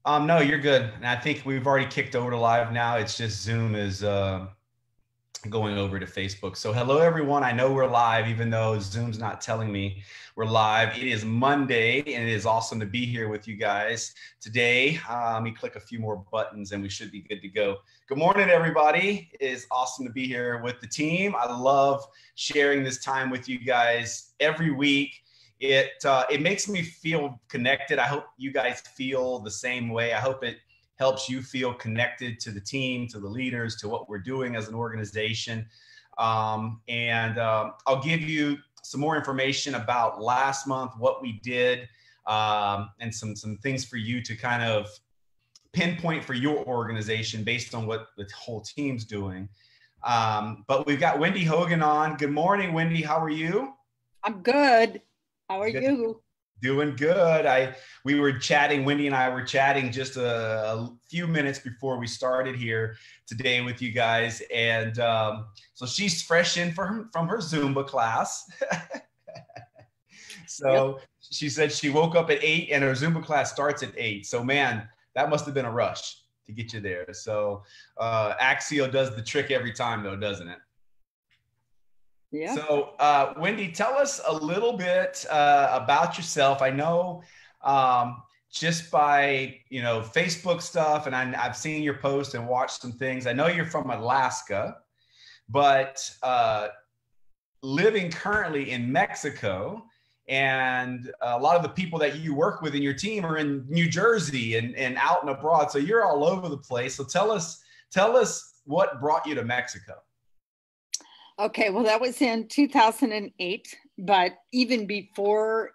No, you're good. And I think we've already kicked over to live now. It's just Zoom is going over to Facebook. So hello, everyone. I know we're live, even though Zoom's not telling me we're live. It is Monday, and it is awesome to be here with you guys today. Let me click a few more buttons, and we should be good to go. Good morning, everybody. It is awesome to be here with the team. I love sharing this time with you guys every week. It makes me feel connected. I hope you guys feel the same way. I hope it helps you feel connected to the team, to the leaders, to what we're doing as an organization. I'll give you some more information about last month, what we did, and some things for you to kind of pinpoint for your organization based on what the whole team's doing. But we've got Wendy Hogan on. Good morning, Wendy. How are you? I'm good. How are you? Doing good. We were chatting, Wendy and I were chatting just a few minutes before we started here today with you guys. And so she's fresh in from her Zumba class. So yep. She said she woke up at 8 and her Zumba class starts at 8. So man, that must have been a rush to get you there. So Axio does the trick every time though, doesn't it? Yeah. So, Wendy, tell us a little bit about yourself. I know just by, Facebook stuff, and I've seen your post and watched some things. I know you're from Alaska, but living currently in Mexico, and a lot of the people that you work with in your team are in New Jersey and out and abroad. So you're all over the place. So tell us what brought you to Mexico. Okay, well, that was in 2008, but even before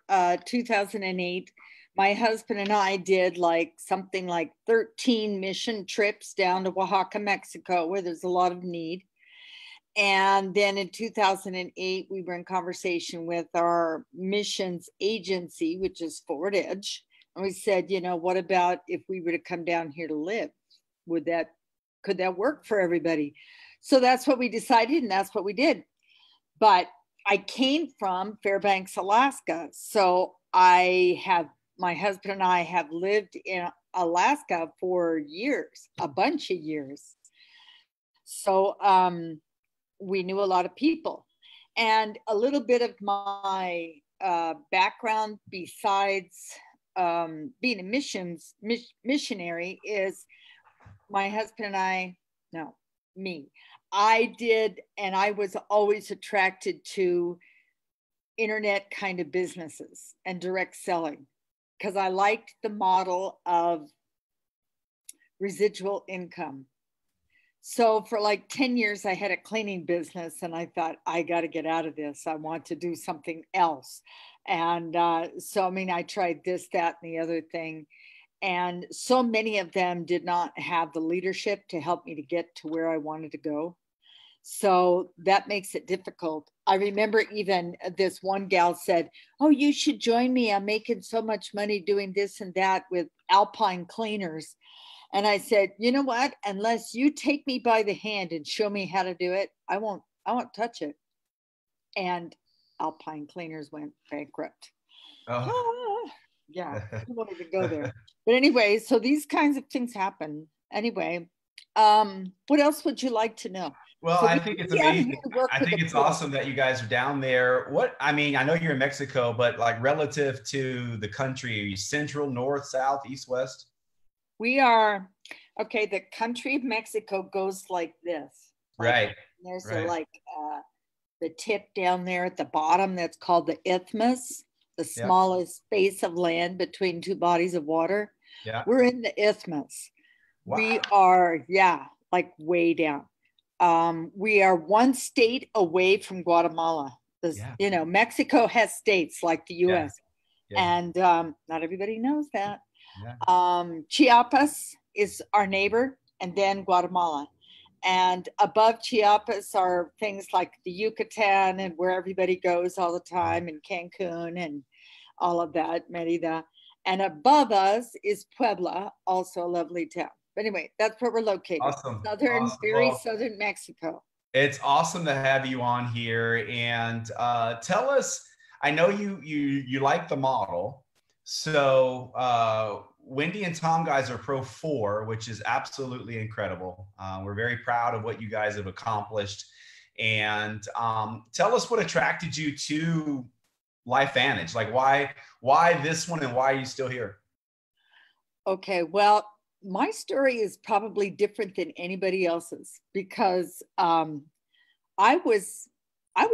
2008, my husband and I did something like 13 mission trips down to Oaxaca, Mexico, where there's a lot of need. And then in 2008, we were in conversation with our missions agency, which is Forward Edge. And we said, what about if we were to come down here to live? Could that work for everybody? So that's what we decided, and that's what we did. But I came from Fairbanks, Alaska. So my husband and I have lived in Alaska for years, a bunch of years. So we knew a lot of people. And a little bit of my background besides being a missionary is my husband and I did, and I was always attracted to internet kind of businesses and direct selling because I liked the model of residual income. So for 10 years, I had a cleaning business and I thought, I got to get out of this. I want to do something else. And I tried this, that, and the other thing. And so many of them did not have the leadership to help me to get to where I wanted to go. So that makes it difficult. I remember even this one gal said, oh, you should join me. I'm making so much money doing this and that with Alpine cleaners. And I said, you know what? Unless you take me by the hand and show me how to do it, I won't touch it. And Alpine cleaners went bankrupt. Oh. Yeah, I won't even go there. But anyway, so these kinds of things happen. Anyway, what else would you like to know? Well, I think it's amazing. I think it's awesome that you guys are down there. I know you're in Mexico, but relative to the country, are you central, north, south, east, west? We are, okay, the country of Mexico goes like this. Right. There's the tip down there at the bottom that's called the isthmus. The smallest space of land between two bodies of water. Yeah. We're in the isthmus. Wow. We are, way down. We are one state away from Guatemala. Mexico has states like the U.S. Yeah. And not everybody knows that. Yeah. Chiapas is our neighbor, and then Guatemala. And above Chiapas are things like the Yucatan and where everybody goes all the time, and Cancun and all of that, Merida. And above us is Puebla, also a lovely town. But anyway, that's where we're located. Awesome. Southern Mexico. It's awesome to have you on here. And tell us, I know you like the model. So Wendy and Tom guys are Pro4, which is absolutely incredible. We're very proud of what you guys have accomplished. And tell us what attracted you to LifeVantage. Like why this one and why are you still here? Okay, well, my story is probably different than anybody else's because I was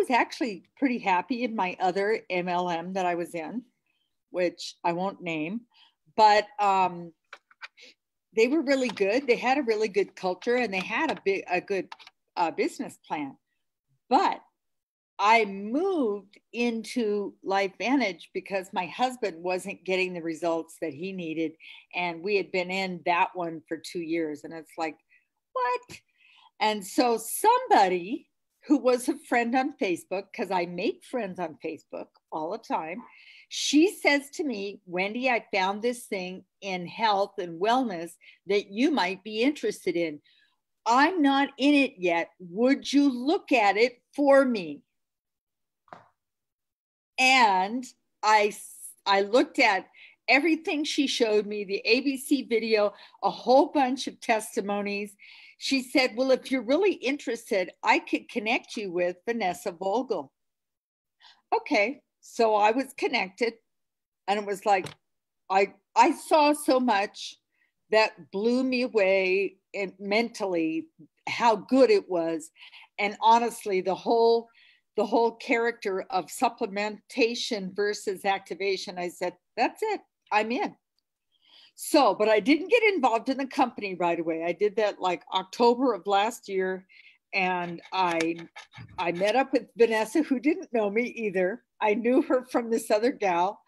actually pretty happy in my other MLM that I was in, which I won't name, but they were really good. They had a really good culture and they had a good business plan. But I moved into LifeVantage because my husband wasn't getting the results that he needed. And we had been in that one for 2 years. And it's like, what? And so somebody who was a friend on Facebook, because I make friends on Facebook all the time, she says to me, Wendy, I found this thing in health and wellness that you might be interested in. I'm not in it yet. Would you look at it for me? And I looked at everything she showed me, the ABC video, a whole bunch of testimonies. She said, well, if you're really interested, I could connect you with Vanessa Vogel. Okay, so I was connected and it was like, I saw so much that blew me away and mentally how good it was. And honestly, the whole character of supplementation versus activation, I said, that's it, I'm in. So, but I didn't get involved in the company right away. I did that like October of last year. And I met up with Vanessa, who didn't know me either. I knew her from this other gal.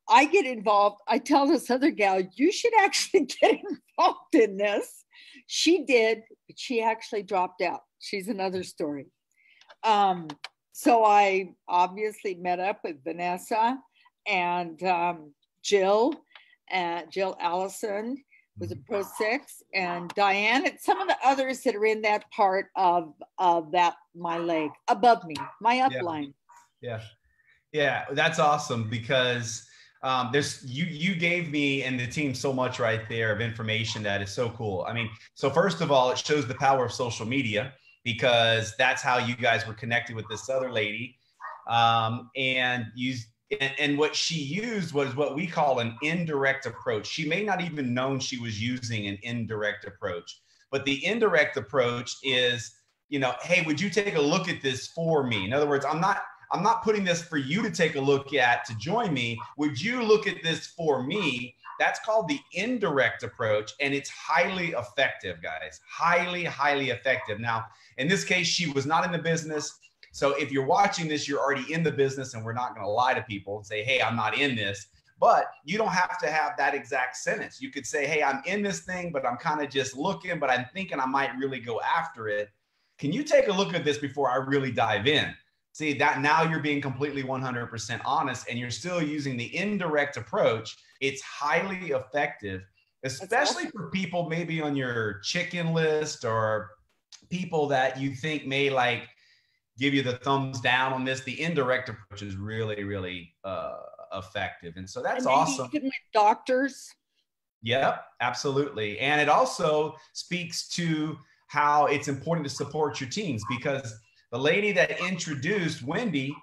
I get involved. I tell this other gal, you should actually get involved in this. She did, but she actually dropped out. She's another story. So I obviously met up with Vanessa and Jill Allison was a Pro6, and Diane, and some of the others that are in that part of that, my leg above me, my upline. Yeah, that's awesome because there's you gave me and the team so much right there of information that is so cool. I mean, so first of all, it shows the power of social media because that's how you guys were connected with this other lady, and what she used was what we call an indirect approach. She may not even known she was using an indirect approach, but the indirect approach is, hey, would you take a look at this for me? In other words, I'm not putting this for you to take a look at to join me. Would you look at this for me? That's called the indirect approach, and it's highly effective, guys. Highly, highly effective. Now, in this case, she was not in the business. So if you're watching this, you're already in the business, and we're not going to lie to people and say, hey, I'm not in this. But you don't have to have that exact sentence. You could say, hey, I'm in this thing, but I'm kind of just looking, but I'm thinking I might really go after it. Can you take a look at this before I really dive in? See, that now you're being completely 100% honest, and you're still using the indirect approach. It's highly effective, especially for people maybe on your chicken list or people that you think may like give you the thumbs down on this. The indirect approach is really, really effective. And so that's awesome. Even with doctors. Yep, absolutely. And it also speaks to how it's important to support your teams, because the lady that introduced Wendy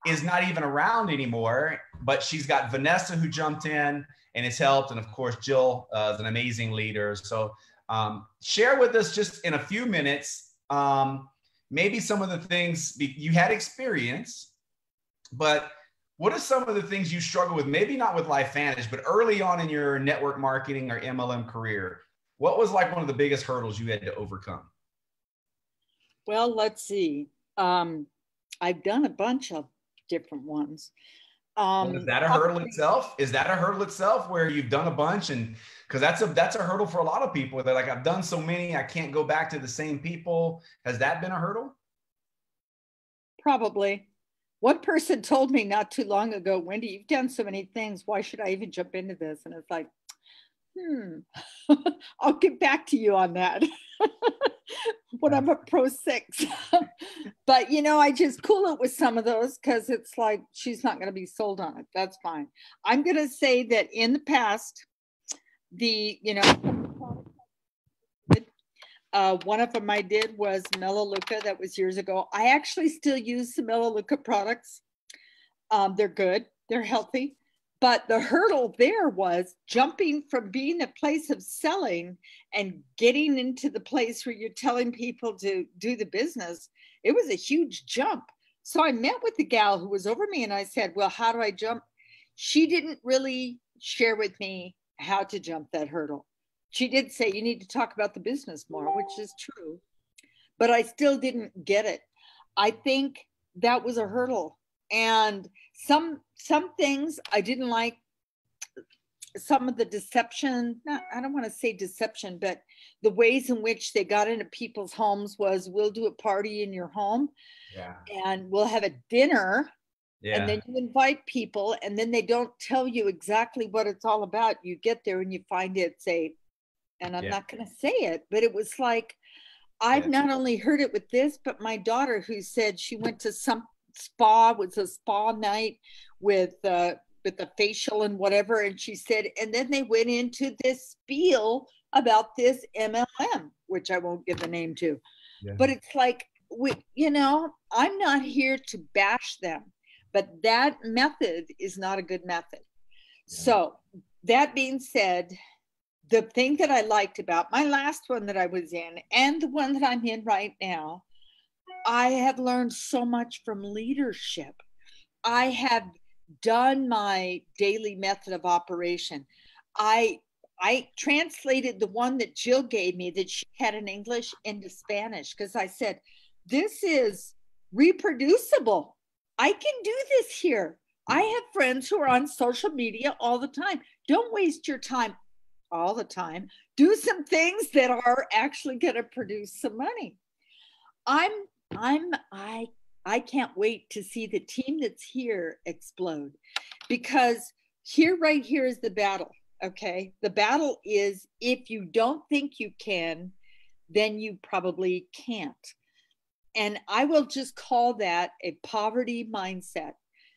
is not even around anymore, but she's got Vanessa who jumped in and has helped. And of course, Jill is an amazing leader. So share with us just in a few minutes, maybe some of the things you had experience, but what are some of the things you struggle with? Maybe not with LifeVantage, but early on in your network marketing or MLM career, what was like one of the biggest hurdles you had to overcome? Well, let's see. I've done a bunch of different ones. Is that a hurdle itself? Is that a hurdle itself where you've done a bunch? And because that's a hurdle for a lot of people. They're like, I've done so many, I can't go back to the same people. Has that been a hurdle? Probably. One person told me not too long ago, Wendy, you've done so many things. Why should I even jump into this? And it's like, I'll get back to you on that when I'm a Pro6. But, I just cool it with some of those because it's like she's not going to be sold on it. That's fine. I'm going to say that in the past, One of them I did was Melaleuca. That was years ago. I actually still use the Melaleuca products. They're good. They're healthy. But the hurdle there was jumping from being a place of selling and getting into the place where you're telling people to do the business. It was a huge jump. So I met with the gal who was over me and I said, well, how do I jump? She didn't really share with me how to jump that hurdle. She did say, you need to talk about the business more, which is true. But I still didn't get it. I think that was a hurdle. And some things I didn't like, some of the deception, I don't want to say deception, but the ways in which they got into people's homes was, we'll do a party in your home, and we'll have a dinner, and then you invite people, and then they don't tell you exactly what it's all about. You get there and you find it's and I'm not going to say it, but it was like, I've not only heard it with this, but my daughter, who said she went to some spa, was a spa night with the facial and whatever, and she said, and then they went into this spiel about this MLM, which I won't give the name to, but it's like, I'm not here to bash them, but that method is not a good method. So that being said, the thing that I liked about my last one that I was in and the one that I'm in right now, I have learned so much from leadership. I have done my daily method of operation. I translated the one that Jill gave me that she had in English into Spanish, because I said, this is reproducible. I can do this here. I have friends who are on social media all the time. Don't waste your time all the time. Do some things that are actually going to produce some money. I can't wait to see the team that's here explode, because right here is the battle. Okay. The battle is, if you don't think you can, then you probably can't. And I will just call that a poverty mindset.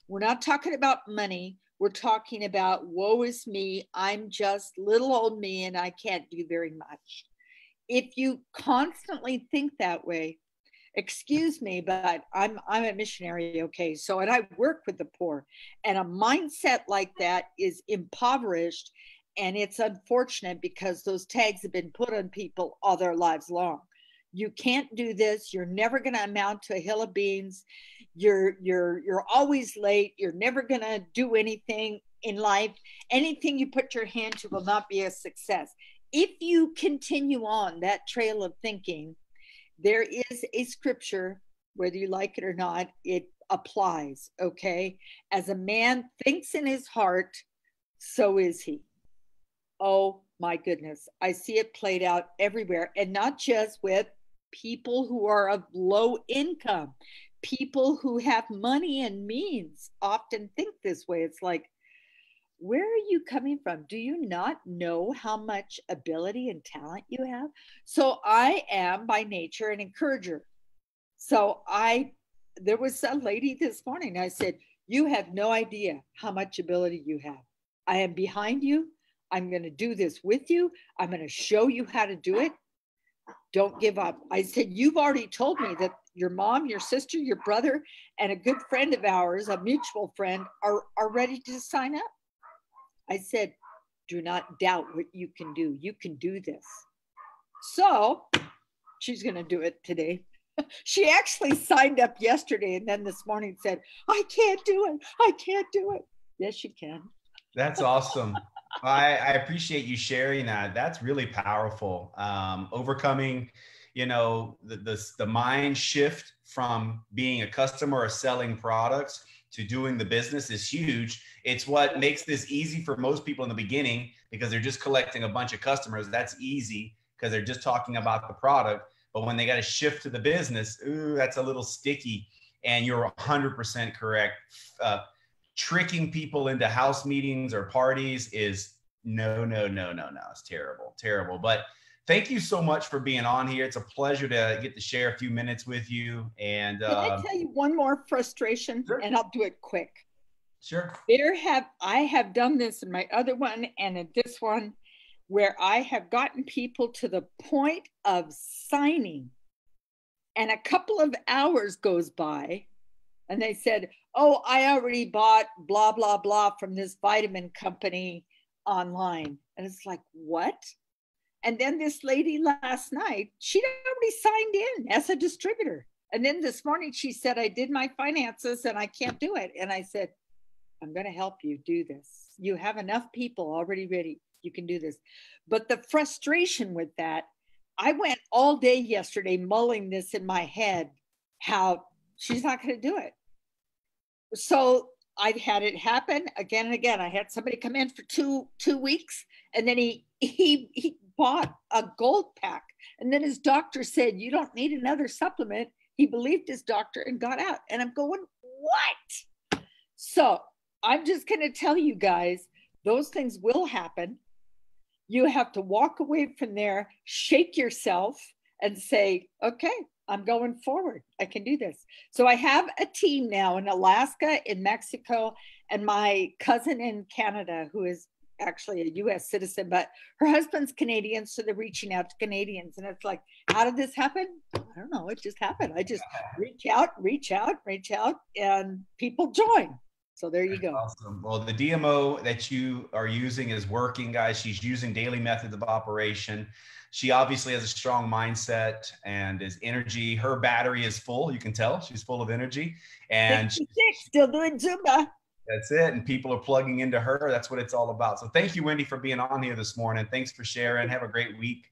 We're not talking about money. We're talking about, woe is me. I'm just little old me and I can't do very much. If you constantly think that way, excuse me, but I'm a missionary, okay? So, and I work with the poor, and a mindset like that is impoverished, and it's unfortunate because those tags have been put on people all their lives long. You can't do this. You're never going to amount to a hill of beans. You're always late. You're never going to do anything in life. Anything you put your hand to will not be a success. If you continue on that trail of thinking, there is a scripture, whether you like it or not, it applies, okay? As a man thinks in his heart, so is he. Oh my goodness. I see it played out everywhere, and not just with people who are of low income. People who have money and means often think this way. It's like, where are you coming from? Do you not know how much ability and talent you have? So I am by nature an encourager. So there was a lady this morning. I said, you have no idea how much ability you have. I am behind you. I'm going to do this with you. I'm going to show you how to do it. Don't give up. I said, you've already told me that your mom, your sister, your brother, and a good friend of ours, a mutual friend, are ready to sign up. I said, do not doubt what you can do. You can do this. So she's going to do it today. She actually signed up yesterday and then this morning said, I can't do it. I can't do it. Yes, you can. That's awesome. I appreciate you sharing that. That's really powerful. Overcoming, the mind shift from being a customer or selling products to doing the business is huge. It's what makes this easy for most people in the beginning, because they're just collecting a bunch of customers. That's easy because they're just talking about the product. But when they got to shift to the business, that's a little sticky. And you're 100% correct. Tricking people into house meetings or parties is no. It's terrible. But thank you so much for being on here. It's a pleasure to get to share a few minutes with you. And can I tell you one more frustration? Sure. And I'll do it quick. Sure. I have done this in my other one and in this one. where I have gotten people to the point of signing, and a couple of hours goes by and they said, oh, I already bought blah, blah, blah from this vitamin company online. And it's like, what? And then this lady last night, she'd already signed in as a distributor. And then this morning she said, I did my finances and I can't do it. And I said, I'm going to help you do this. You have enough people already ready. You can do this. But the frustration with that, I went all day yesterday mulling this in my head, how she's not going to do it. So I've had it happen again and again. I had somebody come in for two weeks, and then he bought a gold pack. And then his doctor said, you don't need another supplement. He believed his doctor and got out. And I'm going, what? So I'm just going to tell you guys, those things will happen. You have to walk away from there, shake yourself, and say, okay, I'm going forward. I can do this. So I have a team now in Alaska, in Mexico, and my cousin in Canada, who is actually a US citizen, but her husband's Canadian. So they're reaching out to Canadians. And it's like, how did this happen? I don't know. It just happened. I just reach out, and people join. So there you go. Awesome. Well, the DMO that you are using is working, guys. She's using daily methods of operation. She obviously has a strong mindset and is energy. Her battery is full. You can tell she's full of energy. And 66, still doing Zumba. That's it. And people are plugging into her. That's what it's all about. So thank you, Wendy, for being on here this morning. Thanks for sharing. Have a great week.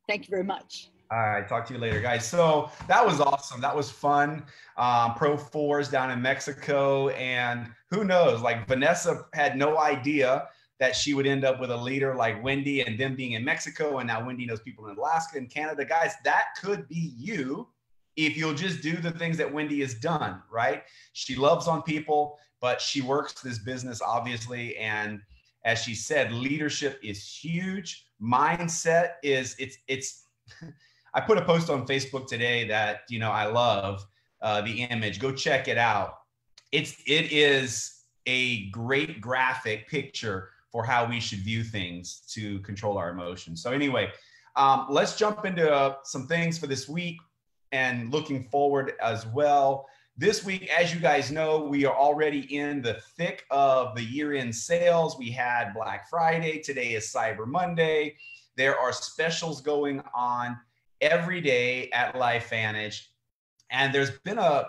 Thank you very much. All right. Talk to you later, guys. So that was awesome. That was fun. Pro4s down in Mexico. And who knows, like Vanessa had no idea that she would end up with a leader like Wendy and them being in Mexico. And now Wendy knows people in Alaska and Canada. Guys, that could be you if you'll just do the things that Wendy has done, right? She loves on people, but she works this business, obviously. And as she said, leadership is huge. Mindset is, it's, I put a post on Facebook today that, I love the image. Go check it out. It is a great graphic picture for how we should view things to control our emotions. So anyway, let's jump into some things for this week and looking forward as well. This week, as you guys know, we are already in the thick of the year-end sales. We had Black Friday. Today is Cyber Monday. There are specials going on every day at LifeVantage. And there's been a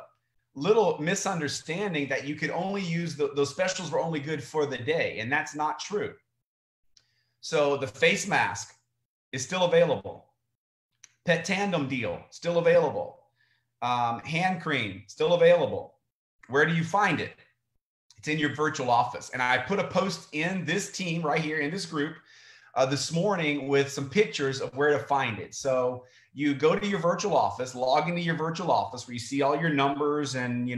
little misunderstanding that you could only use those specials were only good for the day. And that's not true. So the face mask is still available. Pet tandem deal, still available. Hand cream, still available. Where do you find it? It's in your virtual office. And I put a post in this team right here in this group this morning with some pictures of where to find it. So you go to your virtual office, log into your virtual office where you see all your numbers and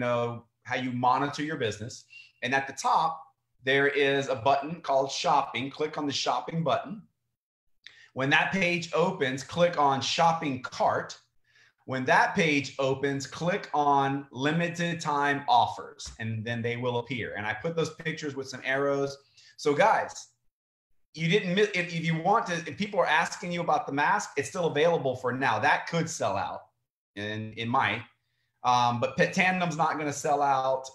how you monitor your business. And at the top, there is a button called shopping. Click on the shopping button. When that page opens, click on shopping cart. When that page opens, click on limited time offers, and then they will appear. And I put those pictures with some arrows. So guys, you didn't miss, if you want to, if people are asking you about the mask, it's still available for now. That could sell out, and it might. But Pet Tandem's not going to sell out.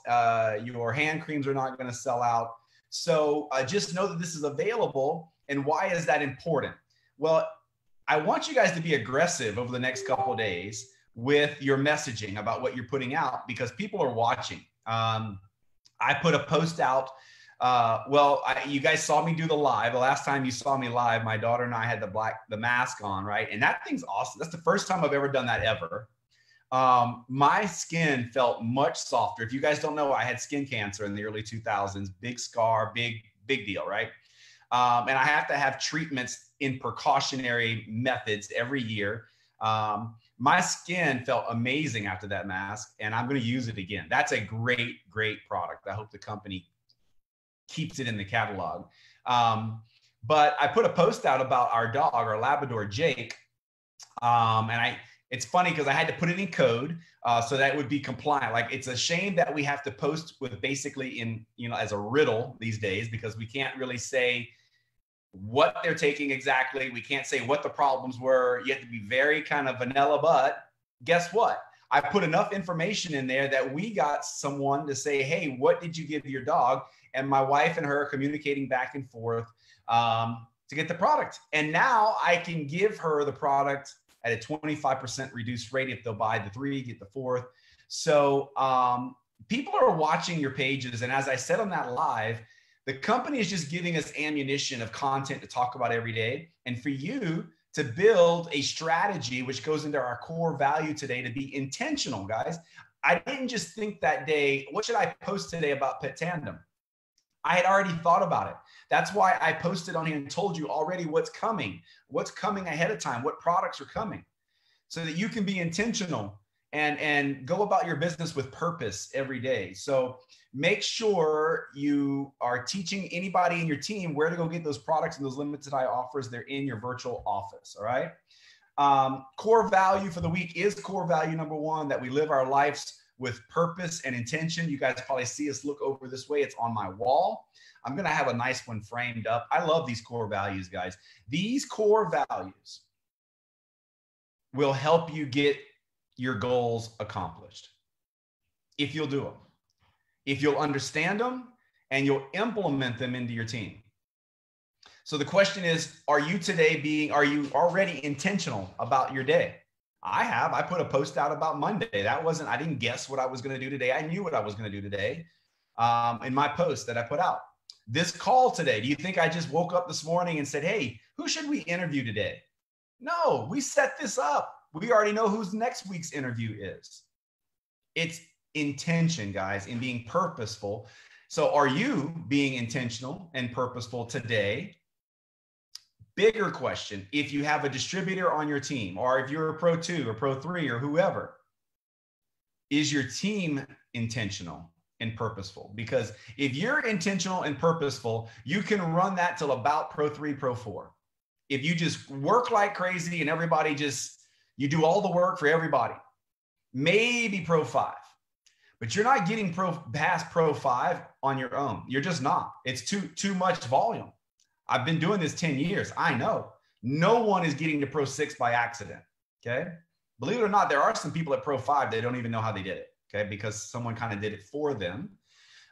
Your hand creams are not going to sell out. So just know that this is available. And why is that important? Well, I want you guys to be aggressive over the next couple of days with your messaging about what you're putting out, because people are watching. I put a post out. You guys saw me do the live. The last time you saw me live, my daughter and I had the mask on, right? And that thing's awesome. That's the first time I've ever done that ever. My skin felt much softer. If you guys don't know, I had skin cancer in the early 2000s, big scar, big deal, right? And I have to have treatments in precautionary methods every year. My skin felt amazing after that mask, and I'm going to use it again. That's a great product. I hope the company keeps it in the catalog. But I put a post out about our dog, our Labrador, Jake. It's funny because I had to put it in code so that it would be compliant. Like, it's a shame that we have to post with basically as a riddle these days, because we can't really say what they're taking exactly. We can't say what the problems were. You have to be very kind of vanilla, but guess what? I put enough information in there that we got someone to say, hey, what did you give your dog? And my wife and her are communicating back and forth to get the product. And now I can give her the product at a 25% reduced rate. If they'll buy the 3, get the 4th. So people are watching your pages. And as I said on that live, the company is just giving us ammunition of content to talk about every day. And for you to build a strategy, which goes into our core value today, to be intentional, guys. I didn't just think that day, what should I post today about Pet Tandem? I had already thought about it. That's why I posted on here and told you already what's coming ahead of time, what products are coming, so that you can be intentional and go about your business with purpose every day. So make sure you are teaching anybody in your team where to go get those products and those limited time offers. They're in your virtual office. All right. Core value for the week is core value number 1, that we live our lives with purpose and intention. You guys probably see us look over this way. It's on my wall. I'm going to have a nice one framed up. I love these core values, guys. These core values will help you get your goals accomplished if you'll do them, if you'll understand them, and you'll implement them into your team. So the question is, are you already intentional about your day? I put a post out about Monday. I didn't guess what I was going to do today. I knew what I was going to do today in my post that I put out. This call today, do you think I just woke up this morning and said, hey, who should we interview today? No, we set this up. We already know who's next week's interview is. It's intention, guys, and being purposeful. So are you being intentional and purposeful today? Bigger question, if you have a distributor on your team, or if you're a Pro 2 or Pro 3 or whoever, is your team intentional and purposeful? Because if you're intentional and purposeful, you can run that till about Pro 3, Pro 4. If you just work like crazy and everybody you do all the work for everybody, maybe Pro 5, but you're not getting past Pro 5 on your own. You're just not. It's too much volume. I've been doing this 10 years. I know no one is getting to Pro 6 by accident. Okay. Believe it or not, there are some people at Pro 5 that don't even know how they did it. Okay. Because someone kind of did it for them.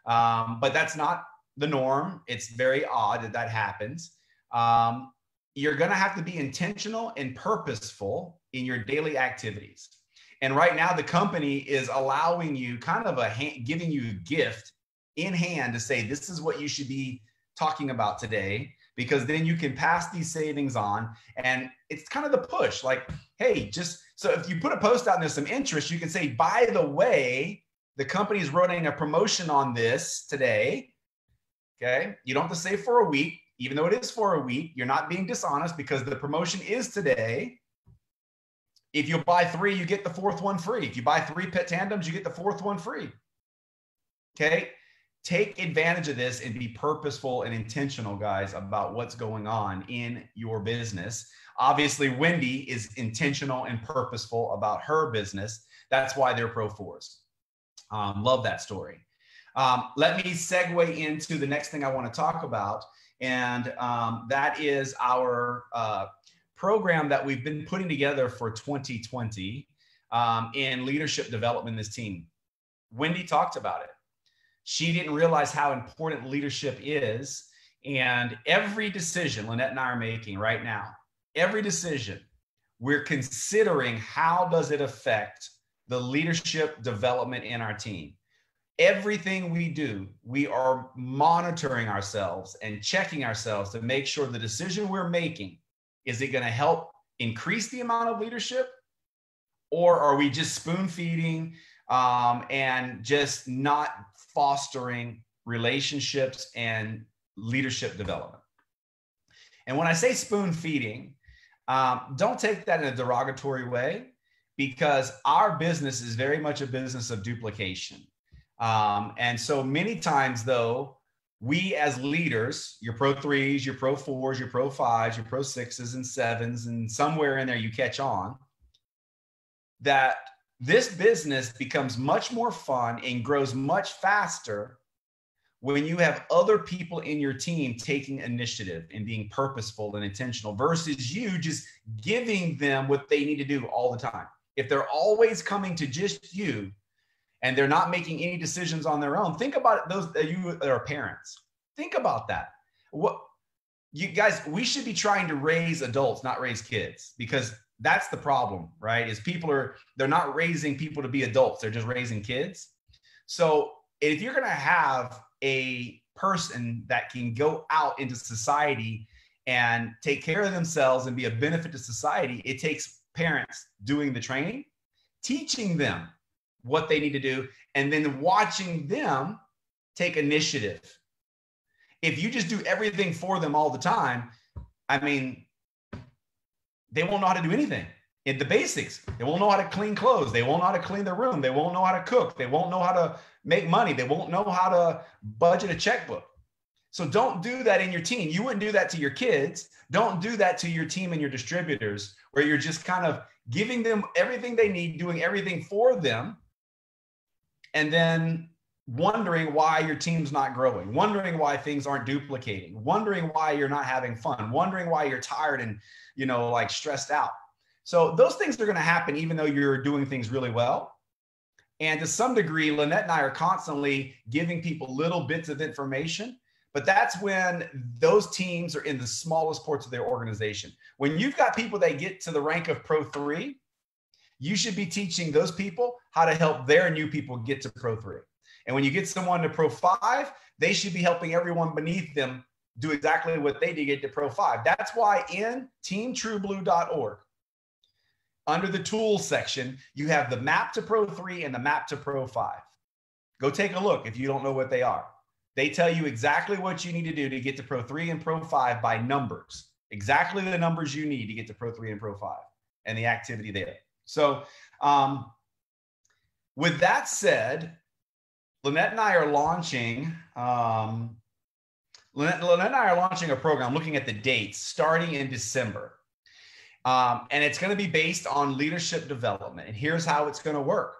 But that's not the norm. It's very odd that happens. You're going to have to be intentional and purposeful in your daily activities. And right now the company is allowing you giving you a gift in hand to say, this is what you should be talking about today, because then you can pass these savings on. And it's kind of the push, like, hey, so if you put a post out and there's some interest, you can say, by the way, the company is running a promotion on this today. Okay. You don't have to say for a week, even though it is for a week. You're not being dishonest, because the promotion is today. If you buy 3, you get the 4th one free. If you buy 3 Pet Tandems, you get the 4th one free. Okay. Take advantage of this and be purposeful and intentional, guys, about what's going on in your business. Obviously, Wendy is intentional and purposeful about her business. That's why they're Pro 4s. Love that story. Let me segue into the next thing I want to talk about. And that is our program that we've been putting together for 2020 in leadership development in this team. Wendy talked about it. She didn't realize how important leadership is. And every decision Lynette and I are making right now, every decision, we're considering how does it affect the leadership development in our team. Everything we do, we are monitoring ourselves and checking ourselves to make sure the decision we're making, is it going to help increase the amount of leadership, or are we just spoon feeding and just not fostering relationships and leadership development? And when I say spoon feeding, don't take that in a derogatory way, because our business is very much a business of duplication. And so many times, though, we as leaders, your Pro 3s, your Pro 4s, your Pro 5s, your Pro 6s and 7s, and somewhere in there you catch on, that this business becomes much more fun and grows much faster when you have other people in your team taking initiative and being purposeful and intentional versus you just giving them what they need to do all the time. If they're always coming to just you and they're not making any decisions on their own, think about those you that are parents. Think about that. What you guys, we should be trying to raise adults, not raise kids, because that's the problem, right? Is they're not raising people to be adults. They're just raising kids. So if you're going to have a person that can go out into society and take care of themselves and be a benefit to society, it takes parents doing the training, teaching them what they need to do, and then watching them take initiative. If you just do everything for them all the time, I mean, they won't know how to do anything. In the basics, they won't know how to clean clothes. They won't know how to clean their room. They won't know how to cook. They won't know how to make money. They won't know how to budget a checkbook. So don't do that in your team. You wouldn't do that to your kids. Don't do that to your team and your distributors, where you're just kind of giving them everything they need, doing everything for them, and then wondering why your team's not growing, wondering why things aren't duplicating, wondering why you're not having fun, wondering why you're tired and, like stressed out. So those things are going to happen even though you're doing things really well. And to some degree, Lynette and I are constantly giving people little bits of information, but that's when those teams are in the smallest parts of their organization. When you've got people that get to the rank of Pro 3, you should be teaching those people how to help their new people get to Pro 3. And when you get someone to Pro 5, they should be helping everyone beneath them do exactly what they did to get to Pro 5. That's why in teamtrueblue.org, under the tools section, you have the map to Pro 3 and the map to Pro 5. Go take a look if you don't know what they are. They tell you exactly what you need to do to get to Pro 3 and Pro 5 by numbers, exactly the numbers you need to get to Pro 3 and Pro 5 and the activity there. So with that said, Lynette and I are launching, Lynette and I are launching a program looking at the dates starting in December. And it's going to be based on leadership development. And here's how it's going to work.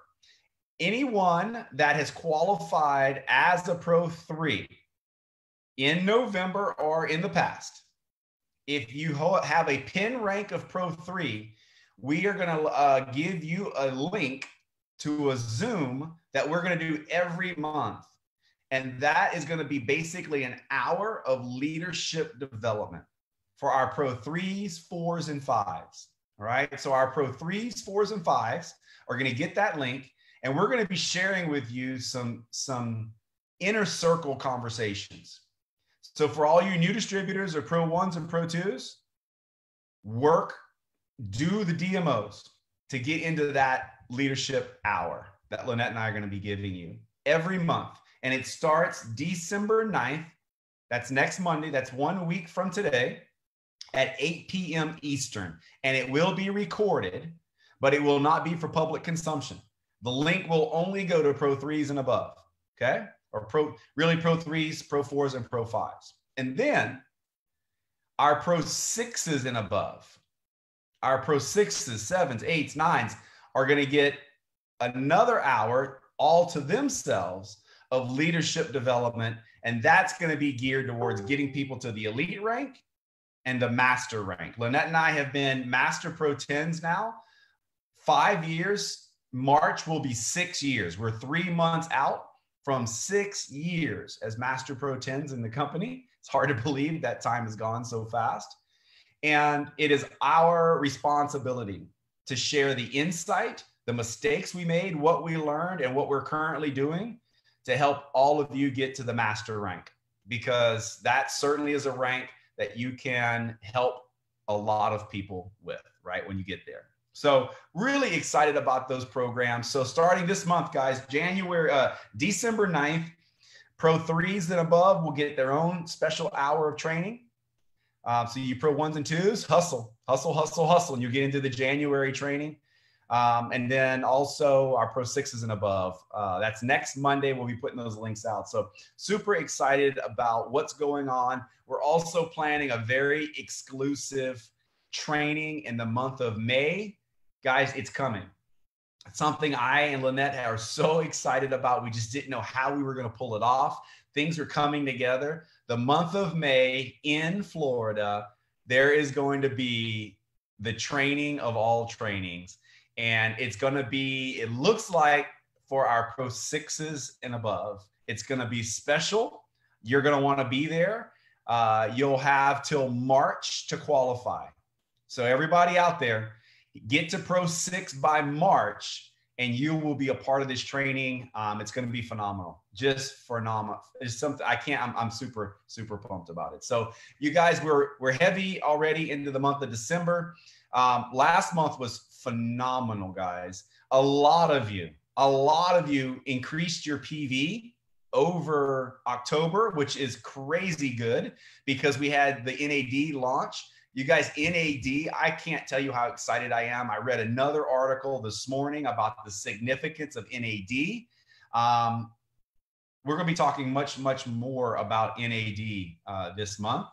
Anyone that has qualified as a Pro 3 in November or in the past, if you have a pin rank of Pro 3, we are going to give you a link to a Zoom that we're going to do every month. And that is going to be basically an hour of leadership development for our Pro 3s, 4s, and 5s. All right. So our Pro 3s, 4s, and 5s are going to get that link. And we're going to be sharing with you some inner circle conversations. So for all you new distributors or Pro 1s and Pro 2s, do the DMOs to get into that leadership hour that Lynette and I are going to be giving you every month. And it starts December 9th. That's next Monday. That's 1 week from today at 8 p.m. Eastern. And it will be recorded, but it will not be for public consumption. The link will only go to Pro 3s and above, okay? Or Pro 3s, Pro 4s, and Pro 5s. And then our Pro 6s and above, our Pro 6s, 7s, 8s, 9s are going to get another hour all to themselves of leadership development. And that's going to be geared towards getting people to the elite rank and the master rank. Lynette and I have been Master Pro10s now, 5 years. March will be 6 years. We're 3 months out from 6 years as Master Pro10s in the company. It's hard to believe that time has gone so fast. And it is our responsibility to share the insight, the mistakes we made, what we learned, and what we're currently doing to help all of you get to the master rank, because that certainly is a rank that you can help a lot of people with, right, when you get there. So really excited about those programs. So starting this month, guys, December 9th, Pro 3s and above will get their own special hour of training. So you Pro 1s and 2s, hustle, and you get into the January training. And then also our Pro 6s and above. That's next Monday. We'll be putting those links out. So super excited about what's going on. We're also planning a very exclusive training in the month of May. Guys, it's coming. something I and Lynette are so excited about. We just didn't know how we were going to pull it off. Things are coming together. The month of May in Florida, there is going to be the training of all trainings. And it's going to be, it looks like for our Pro 6s and above, it's going to be special. You're going to want to be there. You'll have till March to qualify. So everybody out there, get to Pro 6 by March, and you will be a part of this training. It's going to be phenomenal, just phenomenal. It's something I'm super, super pumped about it. So you guys, we're heavy already into the month of December. Last month was phenomenal, guys. A lot of you increased your PV over October, which is crazy good because we had the NAD launch. You guys, NAD, I can't tell you how excited I am. I read another article this morning about the significance of NAD. We're going to be talking much, much more about NAD this month.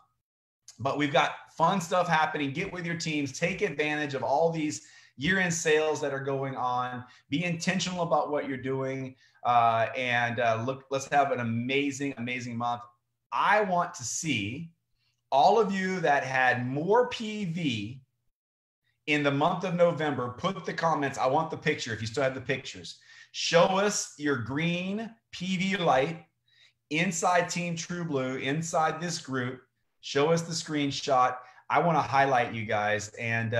But we've got fun stuff happening. Get with your teams. Take advantage of all these year-end sales that are going on. Be intentional about what you're doing. Look, let's have an amazing, amazing month. I want to see all of you that had more PV in the month of November, put the comments. I want the picture. If you still have the pictures, show us your green PV light inside Team True Blue, inside this group. Show us the screenshot. I want to highlight you guys. And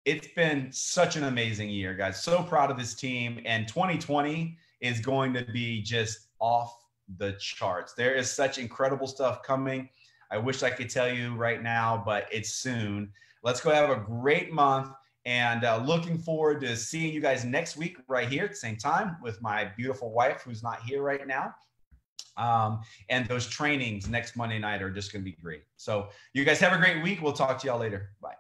it's been such an amazing year, guys. So proud of this team. And 2020 is going to be just off the charts. There is such incredible stuff coming. I wish I could tell you right now, but it's soon. Let's go have a great month, and looking forward to seeing you guys next week right here at the same time with my beautiful wife who's not here right now. And those trainings next Monday night are just going to be great. So you guys have a great week. We'll talk to y'all later. Bye.